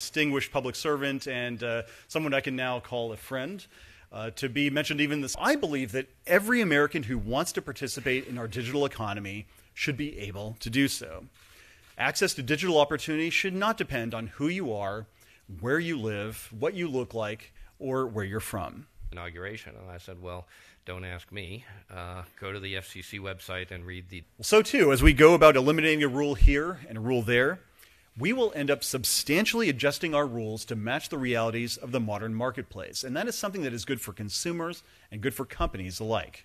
Distinguished public servant and someone I can now call a friend, to be mentioned even this. I believe that every American who wants to participate in our digital economy should be able to do so. Access to digital opportunity should not depend on who you are, where you live, what you look like, or where you're from. Inauguration, and I said, well, don't ask me. Go to the FCC website and read the... So too, as we go about eliminating a rule here and a rule there, we will end up substantially adjusting our rules to match the realities of the modern marketplace. And that is something that is good for consumers and good for companies alike.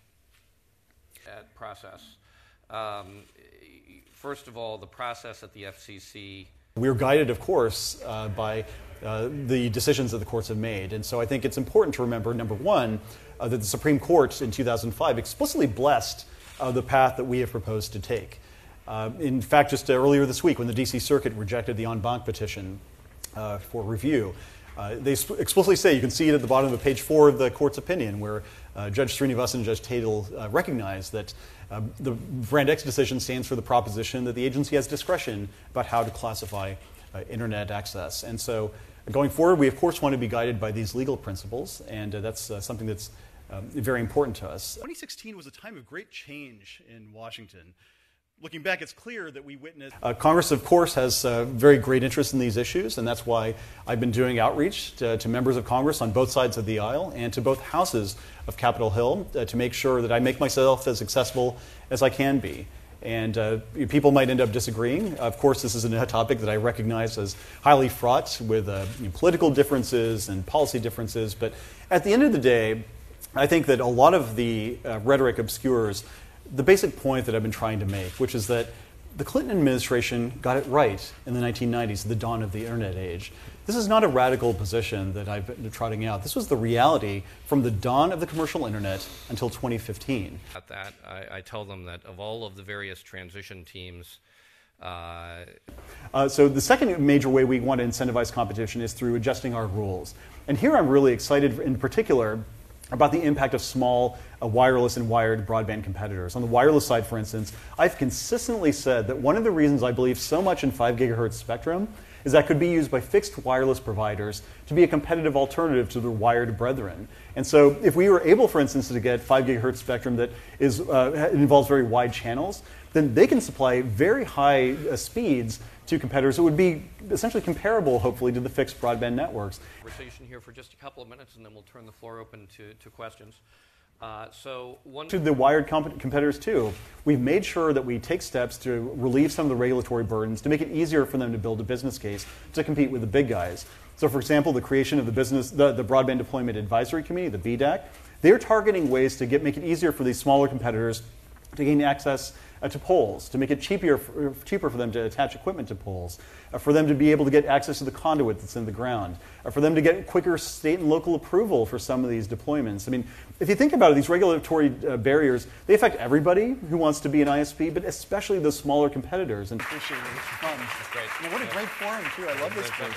That process. First of all, the process at the FCC. We're guided, of course, by the decisions that the courts have made. And so I think it's important to remember, number one, that the Supreme Court in 2005 explicitly blessed the path that we have proposed to take. In fact, just earlier this week, when the D.C. Circuit rejected the en banc petition for review, they explicitly say, you can see it at the bottom of page 4 of the court's opinion, where Judge Srinivasan and Judge Tatel recognize that the Brand X decision stands for the proposition that the agency has discretion about how to classify internet access. And so going forward, we of course want to be guided by these legal principles, and that's something that's very important to us. 2016 was a time of great change in Washington. Looking back, it's clear that we witnessed... Congress, of course, has very great interest in these issues, and that's why I've been doing outreach to members of Congress on both sides of the aisle and to both houses of Capitol Hill to make sure that I make myself as accessible as I can be. And people might end up disagreeing. Of course, this is a topic that I recognize as highly fraught with political differences and policy differences, but at the end of the day, I think that a lot of the rhetoric obscures the basic point that I've been trying to make, which is that the Clinton administration got it right in the 1990s, the dawn of the internet age. This is not a radical position that I've been trotting out. This was the reality from the dawn of the commercial internet until 2015. At that, I tell them that of all of the various transition teams, so the second major way we want to incentivize competition is through adjusting our rules. And here I'm really excited in particular about the impact of small wireless and wired broadband competitors. On the wireless side, for instance, I've consistently said that one of the reasons I believe so much in 5 gigahertz spectrum is that could be used by fixed wireless providers to be a competitive alternative to the wired brethren. And so if we were able, for instance, to get 5 gigahertz spectrum that is, involves very wide channels, then they can supply very high speeds to competitors that would be essentially comparable, hopefully, to the fixed broadband networks. Conversation here for just a couple of minutes, and then we'll turn the floor open to questions. To the wired competitors, too, we've made sure that we take steps to relieve some of the regulatory burdens to make it easier for them to build a business case to compete with the big guys. So, for example, the creation of the Broadband Deployment Advisory Committee, the BDAC, they're targeting ways to make it easier for these smaller competitors to gain access to poles, to make it cheaper for them to attach equipment to poles, for them to be able to get access to the conduit that's in the ground, for them to get quicker state and local approval for some of these deployments. I mean, if you think about it, these regulatory barriers, they affect everybody who wants to be an ISP, but especially the smaller competitors. And appreciate it. It's fun. That's great. What a great forum, too. I love this place.